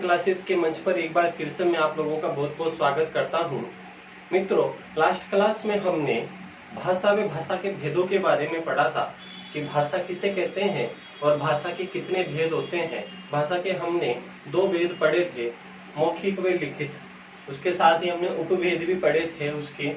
Classes के मंच पर एक बार फिर से मैं आप लोगों का बहुत बहुत स्वागत करता हूं। मित्रों, लास्ट क्लास में हमने भाषा व भाषा के भेदों के बारे में पढ़ा था कि भाषा किसे कहते हैं और भाषा के कितने भेद होते हैं। भाषा के हमने दो भेद पढ़े थे, मौखिक व लिखित। उसके साथ ही हमने उपभेद भी पढ़े थे उसके,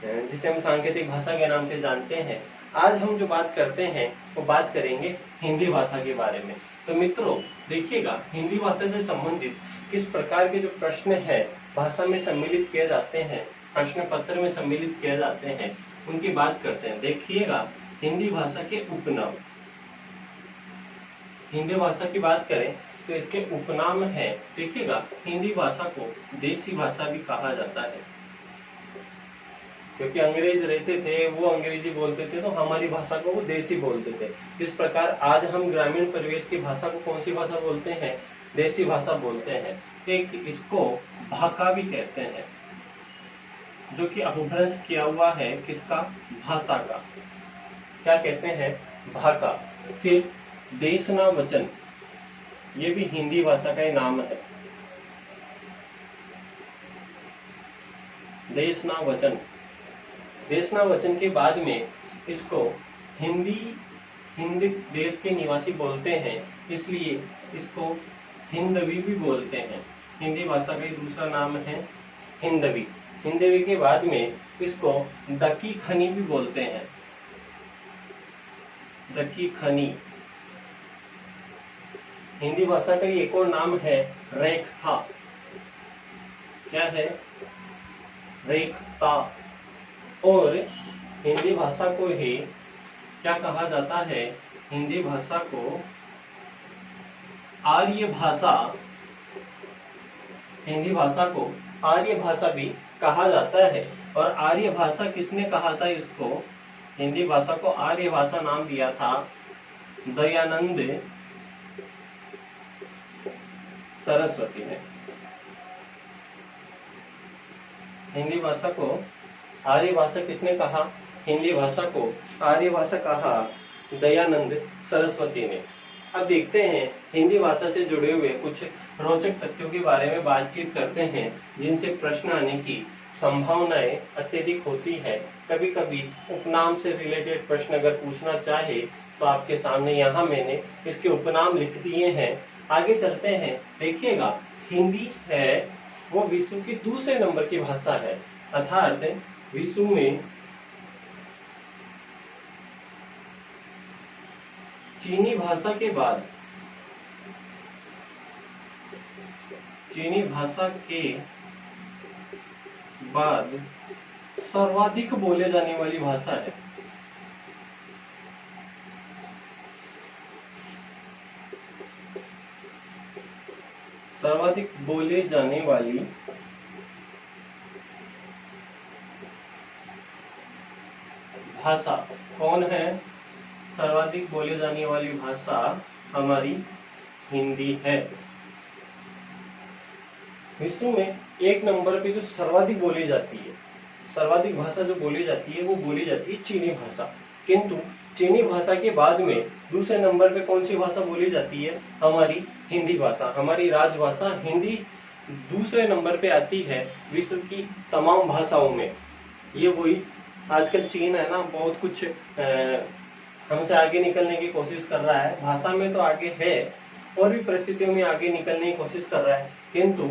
जिसे हम सांकेतिक भाषा के नाम से जानते हैं। आज हम जो बात करते हैं वो बात करेंगे हिंदी भाषा के बारे में। तो मित्रों देखिएगा, हिंदी भाषा से संबंधित किस प्रकार के जो प्रश्न है भाषा में सम्मिलित किए जाते हैं, प्रश्न पत्र में सम्मिलित किए जाते हैं, उनकी बात करते हैं। देखिएगा, हिंदी भाषा के उपनाम। हिंदी भाषा की बात करें तो इसके उपनाम है। देखिएगा, हिंदी भाषा को देसी भाषा भी कहा जाता है, क्योंकि अंग्रेज रहते थे, वो अंग्रेजी बोलते थे तो हमारी भाषा को वो देसी बोलते थे। जिस प्रकार आज हम ग्रामीण परिवेश की भाषा को कौन सी भाषा बोलते हैं? देसी भाषा बोलते हैं। एक इसको भाका भी कहते हैं, जो कि अपभ्रंश किया हुआ है किसका? भाषा का। क्या कहते हैं? भाका। फिर देशना वचन, ये भी हिंदी भाषा का ही नाम है। देशना वचन, देशना वचन के बाद में इसको हिंदी देश के निवासी बोलते हैं, इसलिए इसको हिंदवी भी बोलते हैं। हिंदी भाषा का दूसरा नाम है हिंदवी। हिंदवी के बाद में इसको दकी खनी भी बोलते हैं। दकी खनी। हिंदी भाषा का एक और नाम है रेखता। क्या है? रेखता। और हिंदी भाषा को ही क्या कहा जाता है? हिंदी भाषा को आर्य भाषा, हिंदी भाषा को आर्य भाषा भी कहा जाता है। और आर्य भाषा किसने कहा था इसको? हिंदी भाषा को आर्य भाषा नाम दिया था दयानंद सरस्वती ने। हिंदी भाषा को आर्य भाषा किसने कहा? हिंदी भाषा को आर्य भाषा कहा दयानंद सरस्वती ने। अब देखते हैं हिंदी भाषा से जुड़े हुए कुछ रोचक तथ्यों के बारे में बातचीत करते हैं, जिनसे प्रश्न आने की संभावनाएं अत्यधिक होती है। कभी कभी उपनाम से रिलेटेड प्रश्न अगर पूछना चाहे तो आपके सामने यहाँ मैंने इसके उपनाम लिख दिए हैं। आगे चलते हैं। देखिएगा, हिंदी है वो विश्व की दूसरे नंबर की भाषा है, अर्थात विश्व में चीनी भाषा के बाद, चीनी भाषा के बाद सर्वाधिक बोले जाने वाली भाषा है। सर्वाधिक बोले जाने वाली भाषा कौन है? सर्वाधिक बोले जाने वाली भाषा हमारी हिंदी है। विश्व में एक नंबर पे जो सर्वाधिक बोली जाती है, सर्वाधिक भाषा जो बोली जाती है वो बोली जाती है चीनी भाषा। किंतु चीनी भाषा के बाद में दूसरे नंबर पे कौन सी भाषा बोली जाती है? हमारी हिंदी भाषा, हमारी राजभाषा हिंदी दूसरे नंबर पे आती है विश्व की तमाम भाषाओं में। ये वही आजकल चीन है ना, बहुत कुछ हमसे आगे निकलने की कोशिश कर रहा है। भाषा में तो आगे है और भी परिस्थितियों में आगे निकलने की कोशिश कर रहा है, किंतु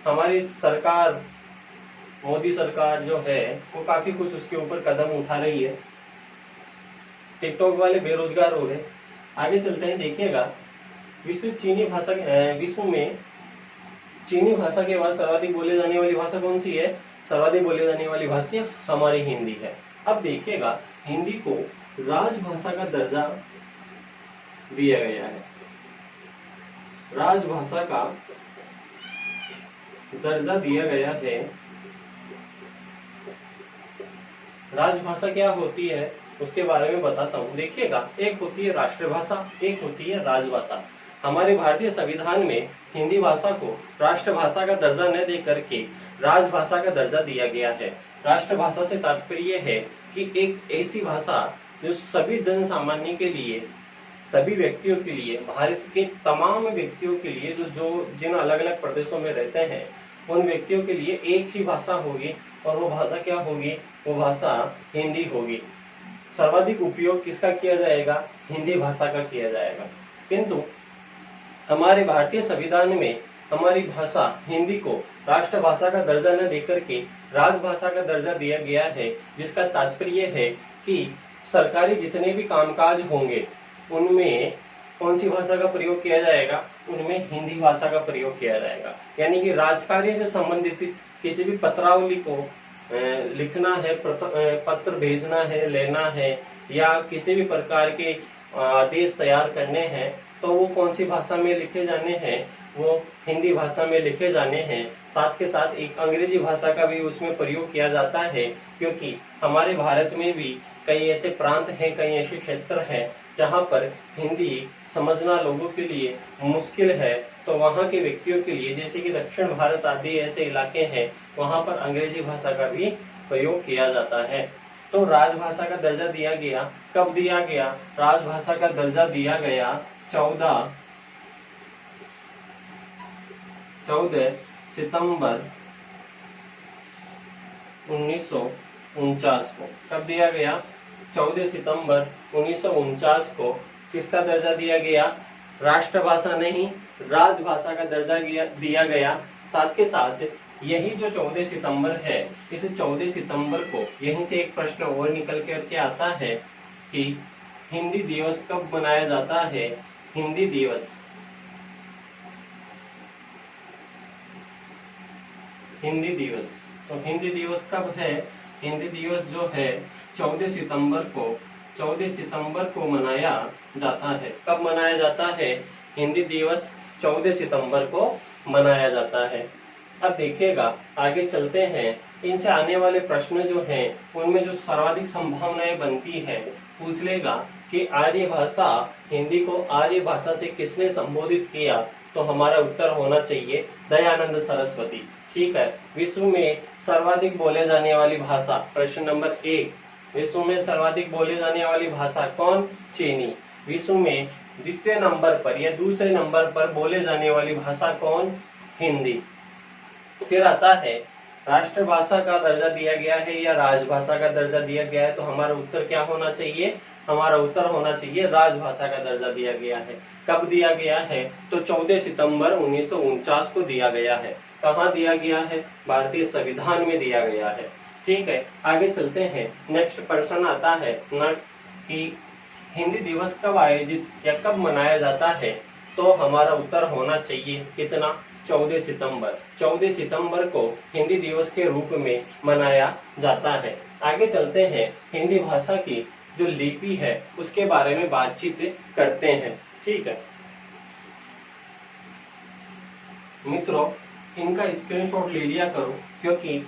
हमारी सरकार, मोदी सरकार जो है वो काफी कुछ उसके ऊपर कदम उठा रही है। टिकटॉक वाले बेरोजगार हो गए। आगे चलते हैं। देखिएगा, विश्व में चीनी भाषा के बाद सर्वाधिक बोले जाने वाली भाषा कौन सी है? सर्वाधिक बोले जाने वाली भाषा हमारी हिंदी है। अब देखिएगा, हिंदी को राजभाषा का दर्जा दिया गया है। राजभाषा का दर्जा दिया गया है। राजभाषा क्या होती है उसके बारे में बताता हूँ। देखिएगा, एक होती है राष्ट्रभाषा, एक होती है राजभाषा। हमारे भारतीय संविधान में हिंदी भाषा को राष्ट्रभाषा का दर्जा न दे करके राजभाषा का दर्जा दिया गया है। राष्ट्रभाषा से तात्पर्य है कि एक ऐसी भाषा जो सभी जन सामान्य के लिए सभी व्यक्तियों के लिए, भारत के तमाम व्यक्तियों के लिए जो जिन अलग अलग प्रदेशों में रहते हैं उन व्यक्तियों के लिए एक ही भाषा होगी, और वो भाषा क्या होगी? वो भाषा हिंदी होगी। सर्वाधिक उपयोग किसका किया जाएगा? हिंदी भाषा का किया जाएगा। किंतु हमारे भारतीय संविधान में हमारी भाषा हिंदी को राष्ट्रभाषा का दर्जा न देकर के राजभाषा का दर्जा दिया गया है, जिसका तात्पर्य है कि सरकारी जितने भी कामकाज होंगे उनमें कौन सी भाषा का प्रयोग किया जाएगा? उनमें हिंदी भाषा का प्रयोग किया जाएगा। यानी कि राजकार्य से संबंधित किसी भी पत्रावली को लिखना है, पत्र भेजना है, लेना है, या किसी भी प्रकार के आदेश तैयार करने हैं, तो वो कौन सी भाषा में लिखे जाने हैं? वो हिंदी भाषा में लिखे जाने हैं। साथ के साथ एक अंग्रेजी भाषा का भी उसमें प्रयोग किया जाता है, क्योंकि हमारे भारत में भी कई ऐसे प्रांत हैं, कई ऐसे क्षेत्र हैं जहाँ पर हिंदी समझना लोगों के लिए मुश्किल है। तो वहाँ के व्यक्तियों के लिए, जैसे कि दक्षिण भारत आदि ऐसे इलाके हैं, वहाँ पर अंग्रेजी भाषा का भी प्रयोग किया जाता है। तो राजभाषा का दर्जा दिया गया। कब दिया गया? राजभाषा का दर्जा दिया गया 14 सितंबर 1949 को। कब दिया गया? 14 सितंबर 1949 को किसका दर्जा दिया गया? राष्ट्रभाषा नहीं, राजभाषा का दर्जा दिया गया। साथ के साथ यही जो 14 सितंबर है, इस 14 सितंबर को यहीं से एक प्रश्न और निकल करके आता है कि हिंदी दिवस कब मनाया जाता है? हिंदी दिवस तो हिंदी दिवस कब है? हिंदी दिवस जो है 14 सितंबर को मनाया जाता है। कब मनाया जाता है? हिंदी दिवस 14 सितंबर को मनाया जाता है। अब देखिएगा, आगे चलते हैं। इनसे आने वाले प्रश्न जो हैं उनमें जो सर्वाधिक संभावनाएं बनती है, पूछ लेगा कि आर्य भाषा, हिंदी को आर्य भाषा से किसने संबोधित किया? तो हमारा उत्तर होना चाहिए दयानंद सरस्वती। ठीक है। विश्व में सर्वाधिक बोले जाने वाली भाषा, प्रश्न नंबर 1, विश्व में सर्वाधिक बोले जाने वाली भाषा कौन? चीनी। विश्व में द्वितीय नंबर पर या दूसरे नंबर पर बोले जाने वाली भाषा कौन? हिंदी। फिर आता है राष्ट्रभाषा का दर्जा दिया गया है या राजभाषा का दर्जा दिया गया है, तो हमारा उत्तर क्या होना चाहिए? हमारा उत्तर होना चाहिए राजभाषा का दर्जा दिया गया है। कब दिया गया है? तो 14 सितंबर 1949 को दिया गया है। कहाँ दिया गया है? भारतीय संविधान में दिया गया है। ठीक है, आगे चलते हैं। नेक्स्ट प्रश्न आता है ना कि हिंदी दिवस कब आयोजित या कब मनाया जाता है, तो हमारा उत्तर होना चाहिए कितना? 14 सितंबर। 14 सितंबर को हिंदी दिवस के रूप में मनाया जाता है। आगे चलते हैं, हिंदी भाषा की जो लिपि है उसके बारे में बातचीत करते हैं। ठीक है मित्रों, इनका स्क्रीनशॉट ले लिया करो, क्योंकि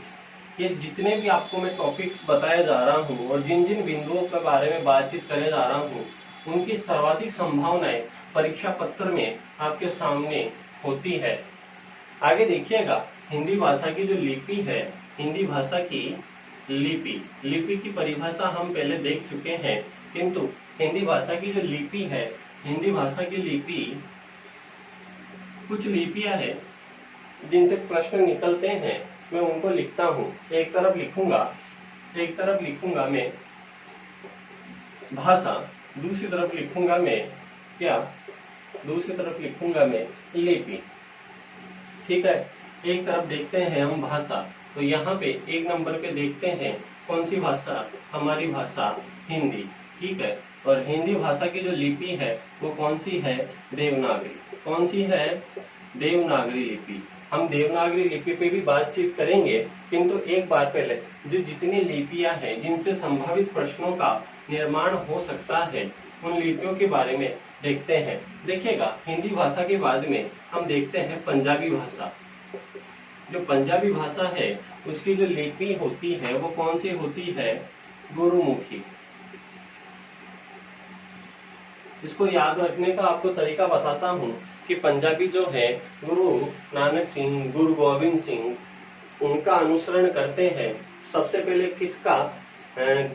ये जितने भी आपको मैं टॉपिक्स बताया जा रहा हूँ और जिन जिन बिंदुओं के बारे में बातचीत करने जा रहा हूँ, उनकी सर्वाधिक संभावनाएं परीक्षा पत्र में आपके सामने होती है। आगे देखिएगा, हिंदी भाषा की जो लिपि है, हिंदी भाषा की लिपि की परिभाषा हम पहले देख चुके हैं, किंतु हिंदी भाषा की जो लिपि है, हिंदी भाषा की लिपि, कुछ लिपियां हैं जिनसे प्रश्न निकलते हैं, मैं उनको लिखता हूँ। एक तरफ लिखूंगा मैं भाषा, दूसरी तरफ लिखूंगा मैं क्या? दूसरी तरफ लिखूंगा मैं लिपि। ठीक है, एक तरफ देखते हैं हम भाषा, तो यहाँ पे एक नंबर पे देखते हैं कौन सी भाषा? हमारी भाषा हिंदी। ठीक है, और हिंदी भाषा की जो लिपि है वो कौन सी है? देवनागरी। कौन सी है? देवनागरी लिपि। हम देवनागरी लिपि पे भी बातचीत करेंगे, किंतु एक बार पहले जो जितनी लिपियां हैं जिनसे संभावित प्रश्नों का निर्माण हो सकता है, उन लिपियों के बारे में देखते हैं। देखिएगा, हिंदी भाषा के बाद में हम देखते हैं पंजाबी भाषा। जो पंजाबी भाषा है उसकी जो लिपि होती है वो कौन सी होती है? गुरुमुखी। इसको याद रखने का आपको तरीका बताता हूँ कि पंजाबी जो है, गुरु नानक सिंह, गुरु गोविंद सिंह, उनका अनुसरण करते हैं। सबसे पहले किसका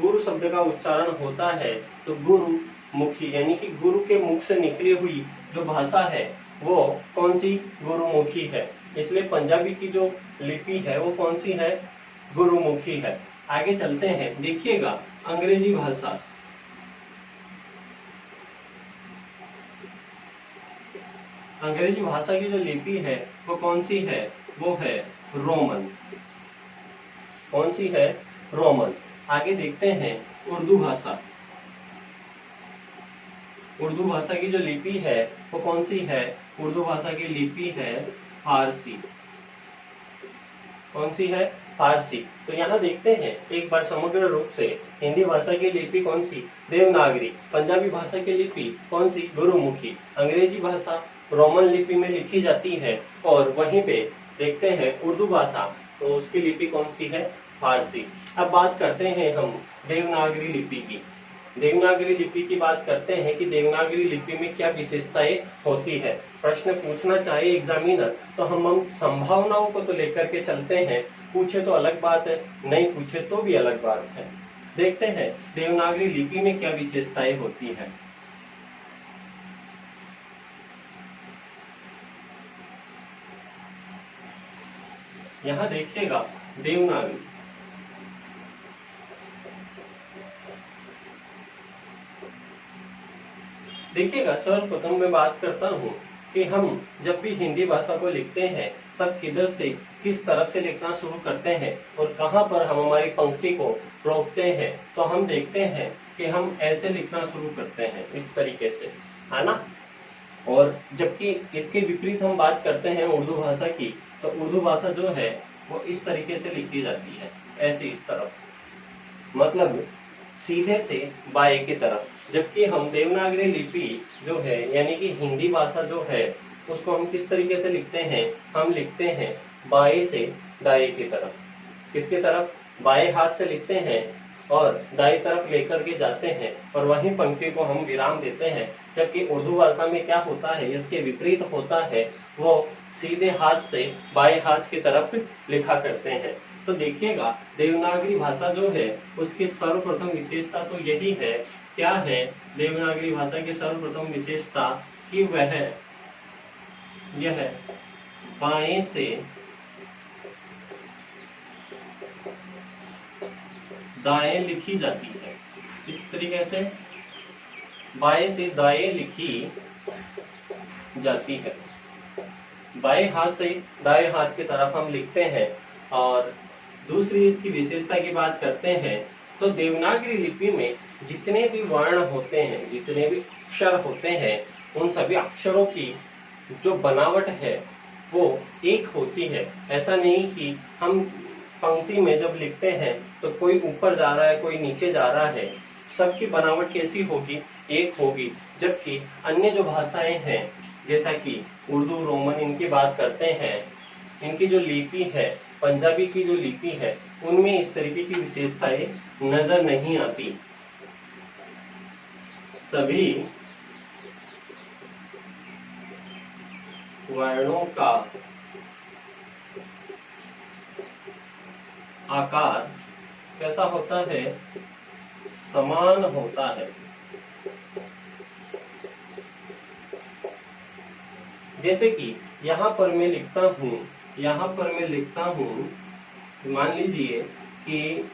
गुरु शब्द का उच्चारण होता है? तो गुरु मुखी, यानी कि गुरु के मुख से निकली हुई जो भाषा है वो कौन सी, गुरुमुखी है। इसलिए पंजाबी की जो लिपि है वो कौन सी है, गुरुमुखी है। आगे चलते हैं, देखिएगा अंग्रेजी भाषा। अंग्रेजी भाषा की जो लिपि है वो कौन सी है, वो है रोमन। कौन सी है, रोमन। आगे देखते हैं उर्दू भाषा। उर्दू भाषा की जो लिपि है वो कौन सी है, उर्दू भाषा की लिपि है फारसी। कौन सी है, फारसी। तो यहाँ देखते हैं एक बार समग्र रूप से, हिंदी भाषा की लिपि कौन सी, देवनागरी। पंजाबी भाषा की लिपि कौन सी, गुरुमुखी। अंग्रेजी भाषा रोमन लिपि में लिखी जाती है। और वहीं पे देखते हैं उर्दू भाषा, तो उसकी लिपि कौन सी है, फारसी। अब बात करते हैं हम देवनागरी लिपि की। देवनागरी लिपि की बात करते हैं कि देवनागरी लिपि में क्या विशेषताएं होती है। प्रश्न पूछना चाहे एग्जामिनर तो हम संभावनाओं को तो लेकर के चलते हैं, पूछे तो अलग बात है, नहीं पूछे तो भी अलग बात है। देखते हैं देवनागरी लिपि में क्या विशेषताएं होती है। यहाँ देखिएगा देवनागरी। देखिएगा सर्वप्रथम मैं बात करता हूँ कि हम जब भी हिंदी भाषा को लिखते हैं तब किधर से किस तरफ से लिखना शुरू करते हैं और कहाँ पर हम हमारी पंक्ति को रोकते हैं। तो हम देखते हैं कि हम ऐसे लिखना शुरू करते हैं, इस तरीके से, है ना। और जबकि इसके विपरीत हम बात करते हैं उर्दू भाषा की, तो उर्दू भाषा जो है वो इस तरीके से लिखी जाती है, ऐसे इस तरफ, मतलब सीधे से बाएं की तरफ। जबकि हम देवनागरी लिपि जो है यानी कि हिंदी भाषा जो है उसको हम किस तरीके से लिखते हैं, हम लिखते हैं बाएं से दाएं की तरफ। किसकी तरफ, बाएं हाथ से लिखते हैं और दाएं तरफ लेकर के जाते हैं और वहीं पंक्ति को हम विराम देते हैं। जबकि उर्दू भाषा में क्या होता है, इसके विपरीत होता है, वो सीधे हाथ से बाएं हाथ की तरफ लिखा करते हैं। तो देखिएगा देवनागरी भाषा जो है उसकी सर्वप्रथम विशेषता तो यही है, क्या है देवनागरी भाषा की सर्वप्रथम विशेषता, कि वह यह बाएं से दाएं लिखी जाती है। इस तरीके से बाएं से दाएं लिखी जाती है। बाएं हाथ से दाएं हाथ की तरफ हम लिखते हैं। और दूसरी इसकी विशेषता की बात करते हैं तो देवनागरी लिपि में जितने भी वर्ण होते हैं, जितने भी अक्षर होते हैं, उन सभी अक्षरों की जो बनावट है वो एक होती है। ऐसा नहीं कि हम पंक्ति में जब लिखते हैं तो कोई ऊपर जा रहा है, कोई नीचे जा रहा है, सबकी बनावट कैसी होगी, एक होगी। जबकि अन्य जो भाषाएं हैं जैसा कि उर्दू, रोमन, इनकी बात करते हैं, इनकी जो लिपि है, पंजाबी की जो लिपि है, उनमें इस तरीके की विशेषताएं नजर नहीं आती। सभी वर्णों का आकार कैसा होता है, समान होता है। जैसे कि यहाँ पर मैं लिखता हूँ, यहाँ पर मैं लिखता हूँ, मान लीजिए कि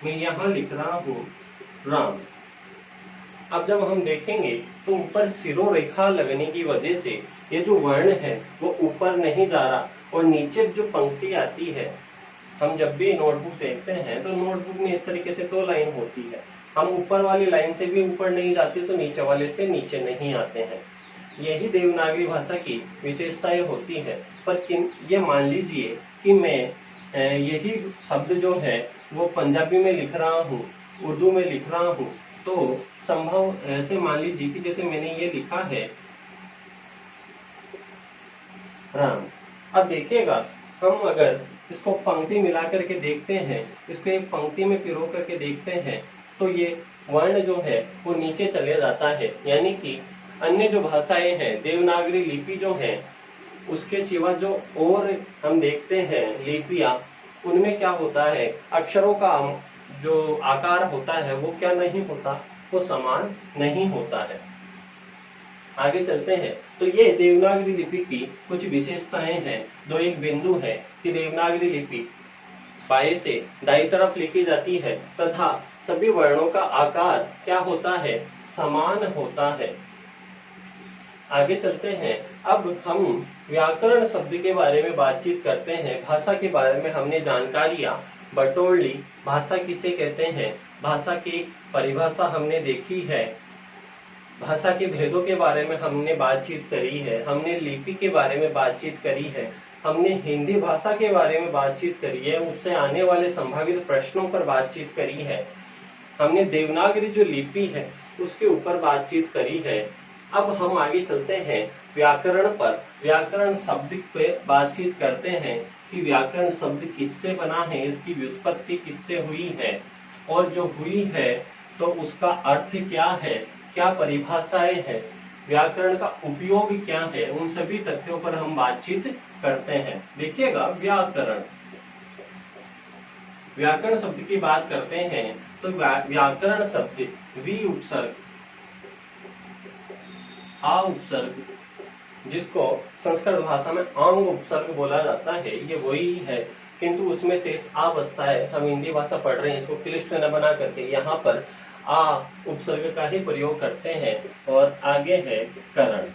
मैं यहाँ लिख रहा हूँ राम। अब जब हम देखेंगे तो ऊपर सिरों रेखा लगने की वजह से ये जो वर्ण है वो ऊपर नहीं जा रहा और नीचे जो पंक्ति आती है, हम जब भी नोटबुक देखते हैं तो नोटबुक में इस तरीके से 2 लाइन होती है। हम ऊपर वाली लाइन से भी ऊपर नहीं जाते तो नीचे वाले से नीचे नहीं आते हैं। यही देवनागरी भाषा की विशेषताएं होती है। पर ये मान लीजिए कि मैं यही शब्द जो है वो पंजाबी में लिख रहा हूँ, उर्दू में लिख रहा हूँ, तो संभव ऐसे मान लीजिए कि जैसे मैंने ये लिखा है राम। अब देखिएगा हम अगर इसको पंक्ति मिला करके देखते हैं, इसको एक पंक्ति में पिरो करके देखते हैं, तो ये वर्ण जो है वो नीचे चले जाता है। यानी कि अन्य जो भाषाएं हैं, देवनागरी लिपि जो है, उसके सिवा जो और हम देखते हैं लिपियां, उनमें क्या होता है, अक्षरों का जो आकार होता है वो क्या नहीं होता, वो समान नहीं होता है। आगे चलते हैं। तो ये देवनागरी लिपि की कुछ विशेषताएं हैं। दो एक बिंदु है कि देवनागरी लिपि बाएं से दाईं तरफ लिखी जाती है तथा सभी वर्णों का आकार क्या होता है, समान होता है। आगे चलते हैं। अब हम व्याकरण शब्द के बारे में बातचीत करते हैं। भाषा के बारे में हमने जानकारियां बटोर ली। भाषा किसे कहते हैं, भाषा की परिभाषा हमने देखी है। भाषा के भेदों के बारे में हमने बातचीत करी है। हमने लिपि के बारे में बातचीत करी है। हमने हिंदी भाषा के बारे में बातचीत करी है, उससे आने वाले संभावित प्रश्नों पर बातचीत करी है। हमने देवनागरी जो लिपि है उसके ऊपर बातचीत करी है। अब हम आगे चलते हैं व्याकरण पर। व्याकरण शब्द पे बातचीत करते हैं कि व्याकरण शब्द किससे बना है, इसकी व्युत्पत्ति किससे हुई है, और जो हुई है तो उसका अर्थ क्या है, क्या परिभाषाएं हैं, व्याकरण का उपयोग क्या है, उन सभी तथ्यों पर हम बातचीत करते हैं। देखिएगा, व्याकरण, व्याकरण शब्द की बात करते हैं तो व्याकरण शब्द वी उपसर्ग आ उपसर्ग, जिसको संस्कृत भाषा में आंग उपसर्ग बोला जाता है, ये वही है, किंतु उसमें शेष आ बसता है। हम हिंदी भाषा पढ़ रहे हैं, इसको क्लिष्ट न बना करके यहाँ पर आ उपसर्ग का ही प्रयोग करते हैं। और आगे है करण।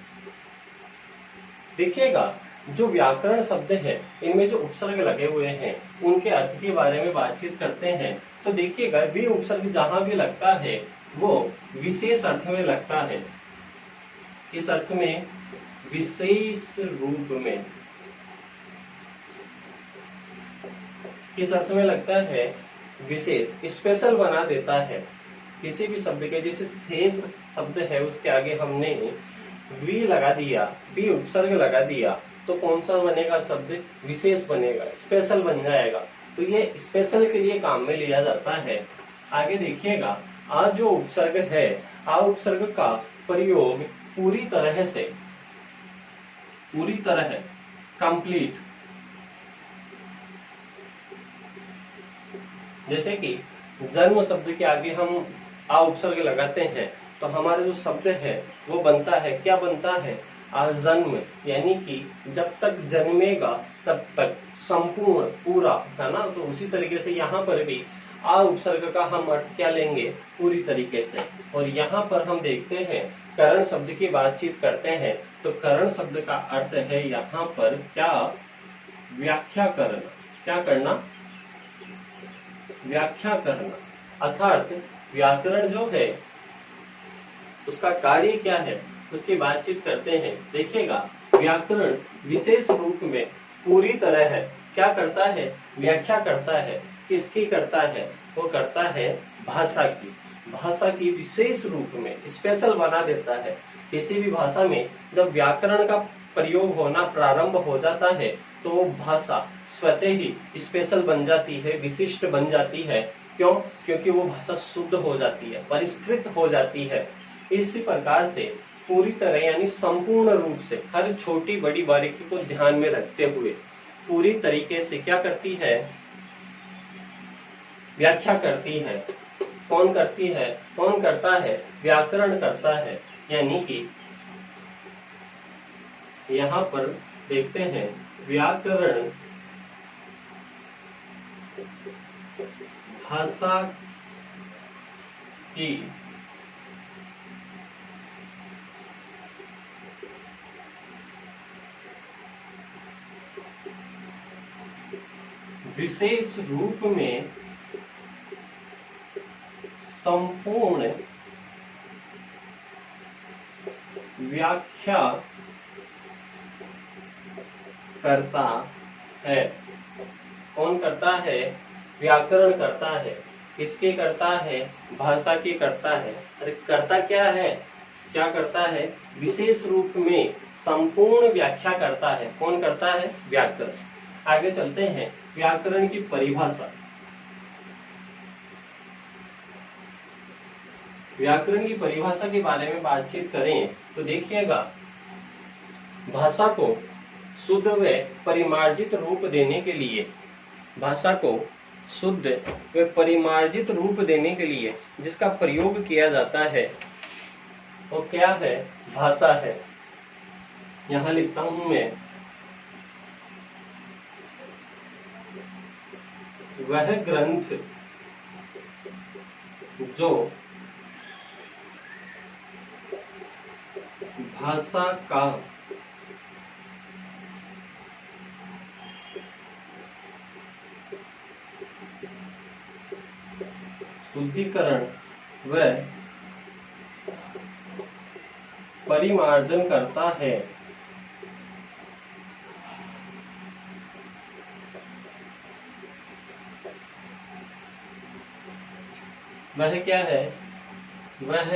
देखिएगा, जो व्याकरण शब्द है इनमें जो उपसर्ग लगे हुए हैं उनके अर्थ के बारे में बातचीत करते हैं। तो देखिएगा, वी उपसर्ग जहां भी लगता है वो विशेष अर्थ में लगता है। इस अर्थ में विशेष रूप में, किस अर्थ में लगता है, विशेष, स्पेशल बना देता है किसी भी शब्द के। जैसे शेष शब्द है उसके आगे हमने वी लगा दिया, वी उपसर्ग लगा दिया, तो कौन सा बनेगा शब्द, विशेष बनेगा, स्पेशल बन जाएगा। तो ये स्पेशल के लिए काम में लिया जाता है। आगे देखिएगा, आ जो उपसर्ग है, आ उपसर्ग का प्रयोग पूरी तरह से, पूरी तरह कंप्लीट, जैसे कि जन्म शब्द के आगे हम आ उपसर्ग लगाते हैं तो हमारा जो शब्द है वो बनता है, क्या बनता है, आजन्म, यानी कि जब तक जन्मेगा तब तक, संपूर्ण, पूरा, है ना। तो उसी तरीके से यहाँ पर भी आ उपसर्ग का हम अर्थ क्या लेंगे, पूरी तरीके से। और यहाँ पर हम देखते हैं करण शब्द की बातचीत करते हैं तो करण शब्द का अर्थ है यहाँ पर क्या, व्याख्या करना। क्या करना, व्याख्या करना। अर्थात व्याकरण जो है उसका कार्य क्या है उसकी बातचीत करते हैं। देखिएगा, व्याकरण विशेष रूप में पूरी तरह है, क्या करता है, व्याख्या करता है। किसकी करता है, वो करता है भाषा की, भाषा की विशेष रूप में, स्पेशल बना देता है। किसी भी भाषा में जब व्याकरण का प्रयोग होना प्रारंभ हो जाता है तो वो भाषा स्वतः ही स्पेशल बन जाती है, विशिष्ट बन जाती है। क्यों, क्योंकि वो भाषा शुद्ध हो जाती है, परिष्कृत हो जाती है। इसी प्रकार से पूरी तरह यानी संपूर्ण रूप से हर छोटी बड़ी बारीकी को ध्यान में रखते हुए पूरी तरीके से क्या करती है, व्याख्या करती है। कौन करती है, कौन करता है, व्याकरण करता है। यानी कि यहाँ पर देखते हैं व्याकरण भाषा की विशेष रूप में संपूर्ण व्याख्या करता है। कौन करता है, व्याकरण करता है। किसके करता है, भाषा की करता है। अरे करता क्या है, क्या करता है, विशेष रूप में संपूर्ण व्याख्या करता है। कौन करता है, व्याकरण। आगे चलते हैं, व्याकरण की परिभाषा। व्याकरण की परिभाषा के बारे में बातचीत करें तो देखिएगा, भाषा को शुद्ध व परिमार्जित रूप देने के लिए, भाषा को शुद्ध व परिमार्जित रूप देने के लिए जिसका प्रयोग किया जाता है वो क्या है? भाषा है। यहां लिखता हूं मैं, वह ग्रंथ जो भाषा का शुद्धिकरण व परिमार्जन करता है, वह क्या है? वह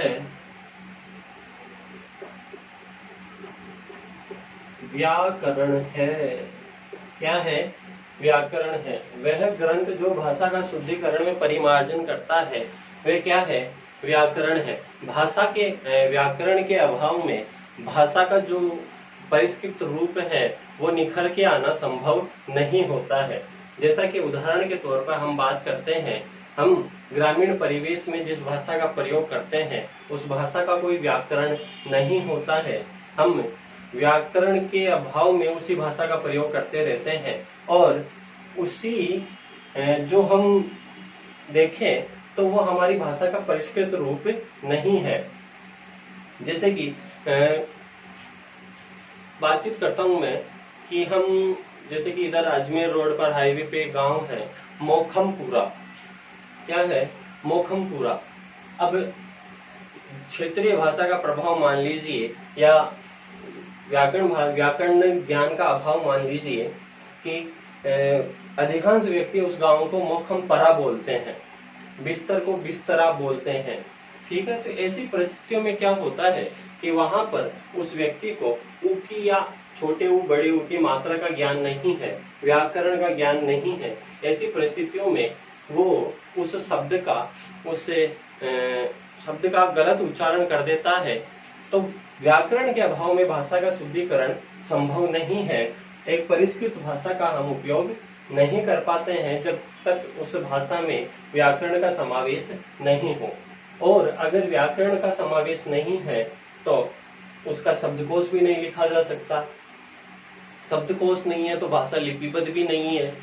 व्याकरण है। क्या है? व्याकरण है। वह ग्रंथ जो भाषा का शुद्धिकरण में परिमार्जन करता है वह क्या है? व्याकरण है। भाषा के व्याकरण के अभाव में भाषा का जो परिष्कृत रूप है वो निखर के आना संभव नहीं होता है। जैसा कि उदाहरण के तौर पर हम बात करते हैं, हम ग्रामीण परिवेश में जिस भाषा का प्रयोग करते हैं उस भाषा का कोई व्याकरण नहीं होता है। हम व्याकरण के अभाव में उसी भाषा का प्रयोग करते रहते हैं और उसी जो हम देखें तो वो हमारी भाषा का परिष्कृत रूप नहीं है। जैसे कि बातचीत करता हूं मैं कि हम जैसे कि इधर अजमेर रोड पर हाईवे पे गांव है मोखमपुरा। क्या है? मोखमपुरा। अब क्षेत्रीय भाषा का प्रभाव मान लीजिए या व्याकरण ज्ञान का अभाव मान लीजिए कि अधिकांश व्यक्ति उस गांव को मोखमपरा बोलते हैं, बिस्तर को बिस्तरा बोलते हैं। ठीक है, तो ऐसी परिस्थितियों में क्या होता है कि वहां पर उस व्यक्ति को ऊ की या छोटे ऊ बड़े ऊ की मात्रा का ज्ञान नहीं है, व्याकरण का ज्ञान नहीं है। ऐसी परिस्थितियों में वो उस शब्द का गलत उच्चारण कर देता है। तो व्याकरण के अभाव में भाषा का शुद्धिकरण संभव नहीं है। एक परिष्कृत भाषा का हम उपयोग नहीं कर पाते हैं जब तक उस भाषा में व्याकरण का समावेश नहीं हो। और अगर व्याकरण का समावेश नहीं है तो उसका शब्दकोश भी नहीं लिखा जा सकता। शब्दकोश नहीं है तो भाषा लिपिबद्ध भी नहीं है,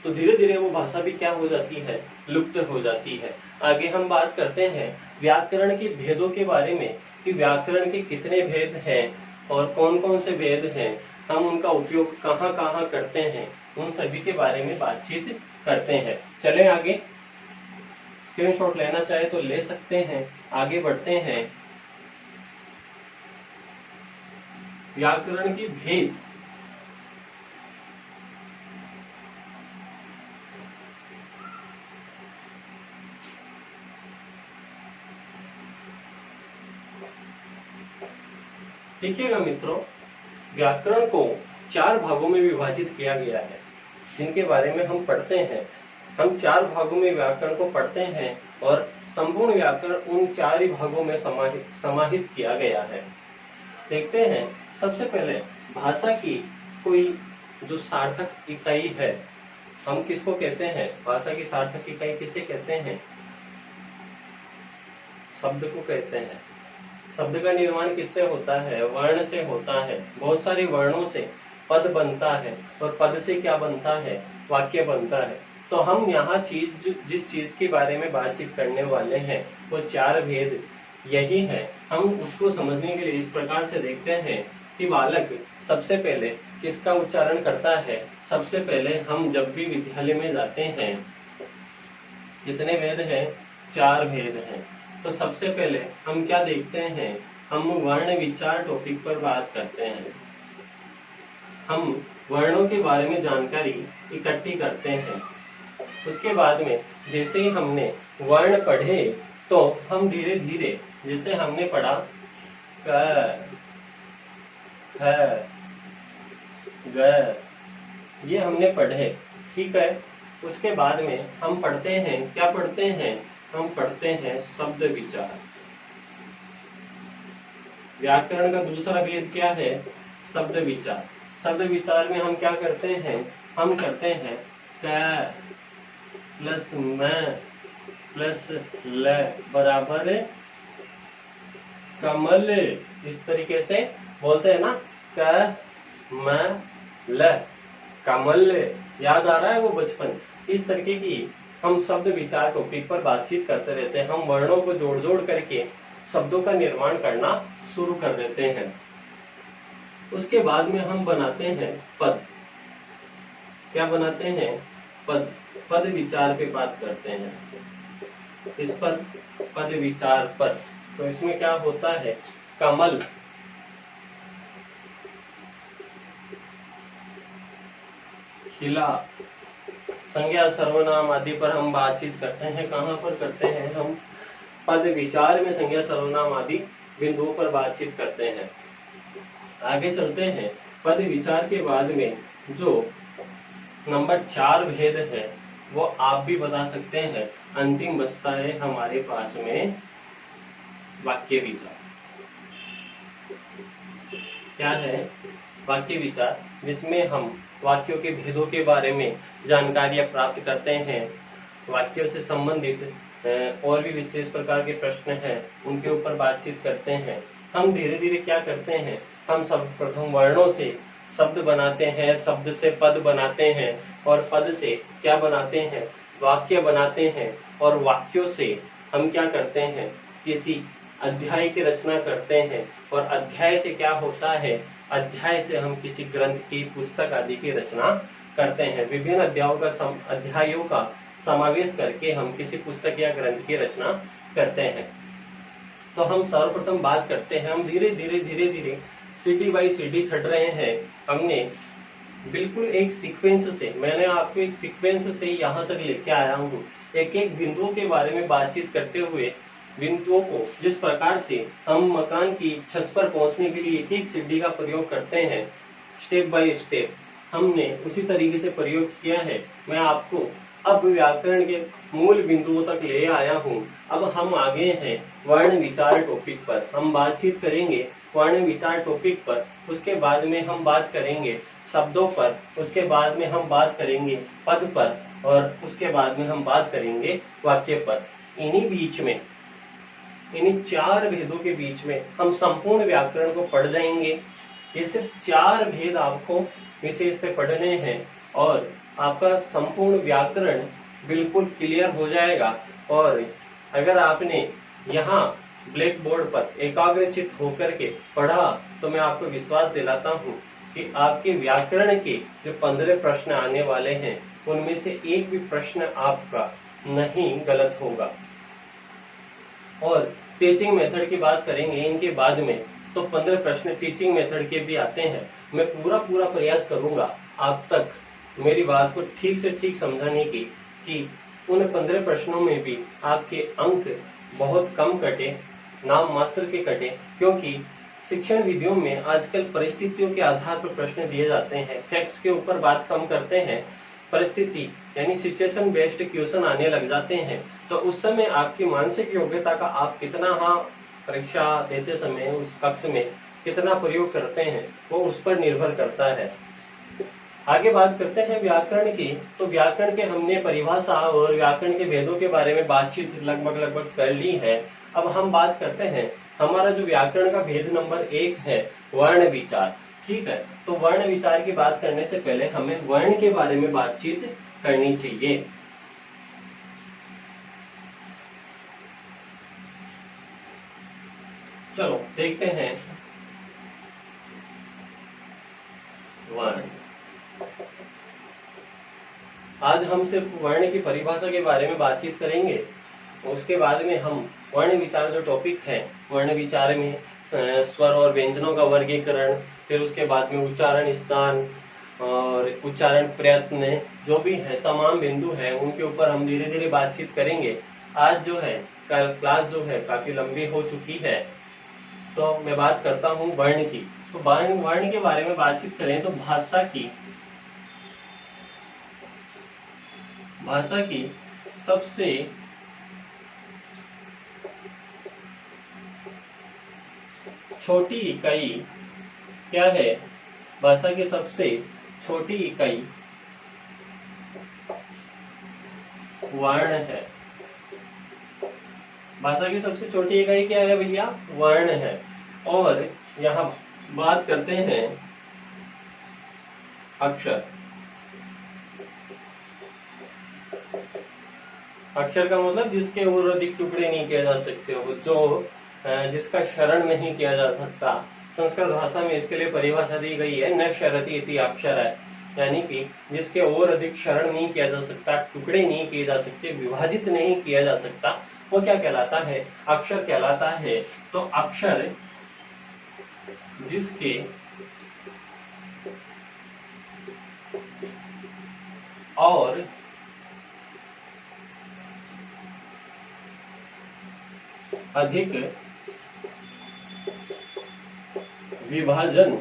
तो धीरे धीरे वो भाषा भी क्या हो जाती है? लुप्त हो जाती है। आगे हम बात करते हैं व्याकरण के भेदों के बारे में कि व्याकरण के कितने भेद हैं और कौन कौन से भेद हैं, हम उनका उपयोग कहाँ कहाँ करते हैं, उन सभी के बारे में बातचीत करते हैं। चलें आगे। स्क्रीनशॉट लेना चाहे तो ले सकते हैं। आगे बढ़ते हैं। व्याकरण के भेद। देखिएगा मित्रों, व्याकरण को 4 भागों में विभाजित किया गया है जिनके बारे में हम पढ़ते हैं। हम 4 भागों में व्याकरण को पढ़ते हैं और संपूर्ण व्याकरण उन 4 ही भागों में समाहित किया गया है। देखते हैं, सबसे पहले भाषा की कोई जो सार्थक इकाई है, हम किसको कहते हैं? भाषा की सार्थक इकाई किसे कहते हैं? शब्द को कहते हैं। शब्द का निर्माण किससे होता है? वर्ण से होता है। बहुत सारे वर्णों से पद बनता है और पद से क्या बनता है? वाक्य बनता है। तो हम यहाँ जिस चीज के बारे में बातचीत करने वाले हैं वो 4 भेद यही है। हम उसको समझने के लिए इस प्रकार से देखते हैं कि बालक सबसे पहले किसका उच्चारण करता है। सबसे पहले हम जब भी विद्यालय में जाते हैं, कितने भेद हैं? 4 भेद हैं। तो सबसे पहले हम क्या देखते हैं? हम वर्ण विचार टॉपिक पर बात करते हैं। हम वर्णों के बारे में जानकारी इकट्ठी करते हैं। उसके बाद में जैसे ही हमने वर्ण पढ़े तो हम धीरे धीरे, जैसे हमने पढ़ा क, ख, ग, ये हमने पढ़े। ठीक है, उसके बाद में हम पढ़ते हैं, क्या पढ़ते हैं? हम पढ़ते हैं शब्द विचार। व्याकरण का दूसरा भेद क्या है? शब्द विचार। शब्द विचार में हम क्या करते हैं? हम करते हैं क, प्लस मैं प्लस ल बराबर कमल। इस तरीके से बोलते हैं ना, क म ल कमल। याद आ रहा है वो बचपन? इस तरीके की हम शब्द विचार टॉपिक पर बातचीत करते रहते हैं। हम वर्णों को जोड़ जोड़ करके शब्दों का निर्माण करना शुरू कर देते हैं। उसके बाद में हम बनाते हैं पद। क्या बनाते हैं? पद। पद विचार पे बात करते हैं। इस पर पद विचार पर तो इसमें क्या होता है? कमल, खिला, संज्ञा सर्वनाम आदि पर हम बातचीत करते हैं। कहाँ पर करते हैं हम? पद विचार में संज्ञा सर्वनाम आदि बिंदुओं पर बातचीत करते हैं। आगे चलते हैं। पद विचार के बाद में जो नंबर 4 भेद है वो आप भी बता सकते हैं। अंतिम बचता है हमारे पास में वाक्य विचार। क्या है? वाक्य विचार, जिसमें हम वाक्यों के भेदों के बारे में जानकारियां प्राप्त करते हैं। वाक्यों से संबंधित और भी विशेष प्रकार के प्रश्न हैं, उनके ऊपर बातचीत करते हैं। हम धीरे धीरे क्या करते हैं? हम सब प्रथम वर्णों से शब्द बनाते हैं, शब्द से पद बनाते हैं, और पद से क्या बनाते हैं? वाक्य बनाते हैं। और वाक्यों से हम क्या करते हैं? किसी अध्याय की रचना करते हैं। और अध्याय से क्या होता है? अध्याय से हम किसी ग्रंथ की, पुस्तक आदि की रचना करते हैं। विभिन्न अध्यायों का समावेश करके हम किसी पुस्तक या ग्रंथ की रचना करते हैं। तो हम सर्वप्रथम बात करते हैं, हम धीरे धीरे सीढ़ी बाई सीढ़ी चढ़ रहे हैं। हमने बिल्कुल एक सीक्वेंस से, मैंने आपको एक सीक्वेंस से यहाँ तक लेके आया हूँ। एक एक बिंदुओं के बारे में बातचीत करते हुए, बिंदुओं को जिस प्रकार से हम मकान की छत पर पहुंचने के लिए एक एक सीढ़ी का प्रयोग करते हैं, स्टेप बाय स्टेप, हमने उसी तरीके से प्रयोग किया है। मैं आपको अब व्याकरण के मूल बिंदुओं तक ले आया हूँ। अब हम आगे हैं वर्ण विचार टॉपिक पर। हम बातचीत करेंगे वर्ण विचार टॉपिक पर। उसके बाद में हम बात करेंगे शब्दों पर। उसके बाद में हम बात करेंगे पद पर। और उसके बाद में हम बात करेंगे वाक्य पर। इन्हीं बीच में, इन्हीं 4 भेदों के बीच में हम संपूर्ण व्याकरण को पढ़ जाएंगे। ये सिर्फ 4 भेद आपको विशेष से पढ़ने हैं और आपका संपूर्ण व्याकरण बिल्कुल क्लियर हो जाएगा। और अगर आपने यहाँ ब्लैक बोर्ड पर एकाग्रचित होकर के पढ़ा तो मैं आपको विश्वास दिलाता हूँ कि आपके व्याकरण के जो 15 प्रश्न आने वाले हैं उनमें से एक भी प्रश्न आपका नहीं गलत होगा। और टीचिंग मेथड की बात करेंगे इनके बाद में, तो 15 प्रश्न टीचिंग मेथड के भी आते हैं। मैं पूरा प्रयास करूंगा आप तक मेरी बात को ठीक से ठीक समझाने की, कि उन 15 प्रश्नों में भी आपके अंक बहुत कम कटे, नाम मात्र के कटे। क्योंकि शिक्षण विधियों में आजकल परिस्थितियों के आधार पर प्रश्न दिए जाते हैं। फैक्ट्स के ऊपर बात कम करते हैं, परिस्थिति यानी सिचुएशन बेस्ड क्वेश्चन आने लग जाते हैं। तो उस समय आपकी मानसिक योग्यता का आप कितना परीक्षा देते समय उस कक्ष में कितना प्रयोग करते हैं वो उस पर निर्भर करता है। आगे बात करते हैं व्याकरण की। तो व्याकरण के हमने परिभाषा और व्याकरण के भेदों के बारे में बातचीत लगभग कर ली है। अब हम बात करते हैं, हमारा जो व्याकरण का भेद नंबर 1 है वर्ण विचार। ठीक है, तो वर्ण विचार की बात करने से पहले हमें वर्ण के बारे में बातचीत करनी चाहिए। चलो देखते हैं वर्ण। आज हम सिर्फ वर्ण की परिभाषा के बारे में बातचीत करेंगे। उसके बाद में हम वर्ण विचार जो टॉपिक है, वर्ण विचार में स्वर और व्यंजनों का वर्गीकरण, फिर उसके बाद में उच्चारण स्थान और उच्चारण प्रयत्न, जो भी है तमाम बिंदु है उनके ऊपर हम धीरे धीरे बातचीत करेंगे। आज जो है क्लास जो है काफी लंबी हो चुकी है, तो मैं बात करता हूँ वर्ण की। तो वर्ण के बारे में बातचीत करें तो भाषा की सबसे छोटी इकाई क्या है? भाषा की सबसे छोटी इकाई वर्ण है। भाषा की सबसे छोटी इकाई क्या है भैया? वर्ण है। और यहाँ बात करते हैं अक्षर। अक्षर का मतलब जिसके और अधिक टुकड़े नहीं किए जा सकते हो, जो जिसका शरण नहीं किया जा सकता। संस्कृत भाषा में इसके लिए परिभाषा दी गई है, न शरति इति अक्षर है, यानी कि जिसके और अधिक शरण नहीं किया जा सकता, टुकड़े नहीं किए जा सकते, विभाजित नहीं किया जा सकता, वो क्या कहलाता है? अक्षर कहलाता है। तो अक्षर जिसके और अधिक विभाजन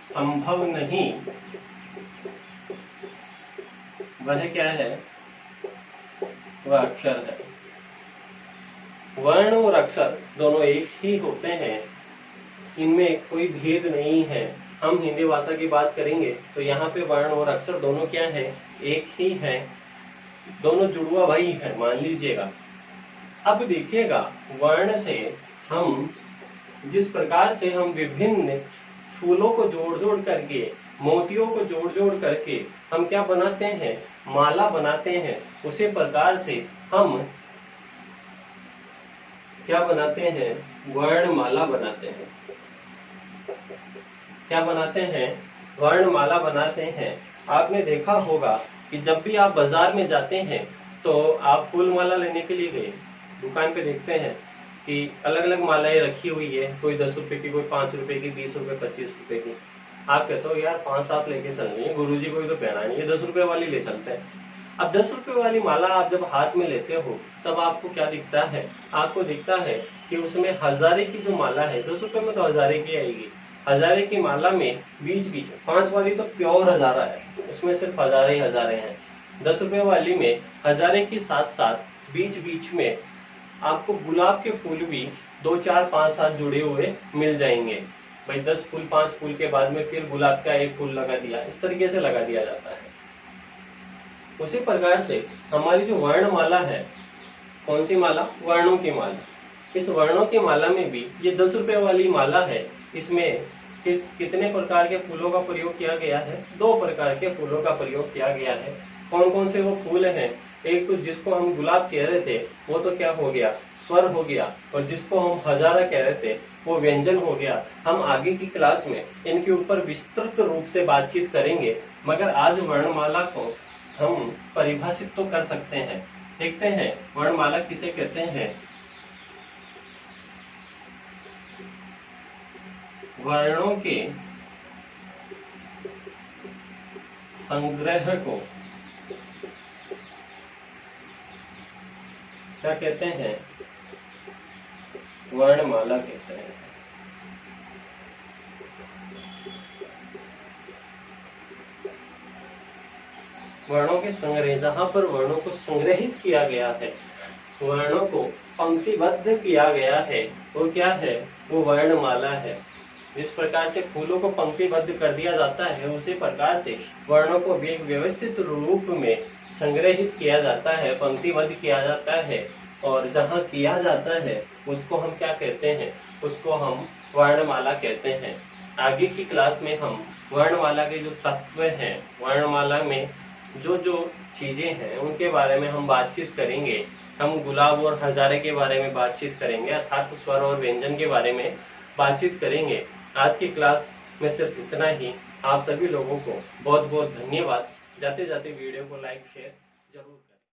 संभव नहीं, वह क्या है? वह अक्षर है। वर्ण और अक्षर दोनों एक ही होते हैं, इनमें कोई भेद नहीं है। हम हिंदी भाषा की बात करेंगे तो यहाँ पे वर्ण और अक्षर दोनों क्या है? एक ही है, दोनों जुड़वा भाई है, मान लीजिएगा। अब देखिएगा, वर्ण से हम जिस प्रकार से हम विभिन्न फूलों को जोड़ जोड़ करके, मोतियों को जोड़ जोड़ करके हम क्या बनाते हैं? माला बनाते हैं। उसी प्रकार से हम क्या बनाते हैं? वर्णमाला बनाते हैं। क्या बनाते हैं? वर्णमाला बनाते हैं। आपने देखा होगा कि जब भी आप बाजार में जाते हैं तो आप फूल माला लेने के लिए गए, दुकान पे देखते हैं कि अलग अलग मालाएं रखी हुई है, कोई 10 रुपए की, कोई 5 रुपए की, 20 रुपए, 25 रुपए की। आप कहते हो यार 5-7 लेके चलनी है, गुरुजी को तो पहना नहीं है, 10 रुपए वाली ले चलते हैं। अब 10 रुपए वाली माला आप जब हाथ में लेते हो तब आपको क्या दिखता है? आपको दिखता है कि उसमें हजारे की जो माला है, 10 रुपए में तो हजारे की आएगी, हजारे की माला में बीच बीच 5 वाली तो प्योर हजारा है, उसमें सिर्फ हजारे ही हजारे हैं। 10 रुपए वाली में हजारे के साथ साथ बीच बीच में आपको गुलाब के फूल भी 2, 4, 5, 7 जुड़े हुए मिल जाएंगे। भाई 10 फूल 5 फूल के बाद में फिर गुलाब का एक फूल लगा दिया, इस तरीके से लगा दिया जाता है। उसी प्रकार से हमारी जो वर्णमाला है, कौन सी माला? वर्णों की माला। इस वर्णों की माला में भी ये 10 रुपए वाली माला है, इसमें कितने प्रकार के फूलों का प्रयोग किया गया है? 2 प्रकार के फूलों का प्रयोग किया गया है। कौन कौन से वो फूल हैं? एक तो जिसको हम गुलाब कह रहे थे वो तो क्या हो गया? स्वर हो गया। और जिसको हम हजारा कह रहे थे वो व्यंजन हो गया। हम आगे की क्लास में इनके ऊपर विस्तृत रूप से बातचीत करेंगे, मगर आज वर्णमाला को हम परिभाषित तो कर सकते हैं। देखते हैं वर्णमाला किसे कहते हैं। वर्णों के संग्रह को क्या कहते हैं? वर्णमाला कहते हैं। वर्णों के संग्रह, जहां पर वर्णों को संग्रहित किया गया है, वर्णों को पंक्तिबद्ध किया गया है, वो क्या है? वो वर्णमाला है। जिस प्रकार से फूलों को पंक्तिबद्ध कर दिया जाता है, उसी प्रकार से वर्णों को एक व्यवस्थित रूप में संग्रहित किया जाता है, पंक्तिबद्ध किया जाता है। और जहाँ किया जाता है उसको हम क्या कहते हैं? उसको हम वर्णमाला कहते हैं। आगे की क्लास में हम वर्णमाला के जो तत्व हैं, वर्णमाला में जो जो चीजें हैं, उनके बारे में हम बातचीत करेंगे। हम गुलाब और हजारे के बारे में बातचीत करेंगे, अर्थात स्वर और व्यंजन के बारे में बातचीत करेंगे। आज की क्लास में सिर्फ इतना ही। आप सभी लोगों को बहुत बहुत धन्यवाद। जाते जाते वीडियो को लाइक शेयर जरूर करें।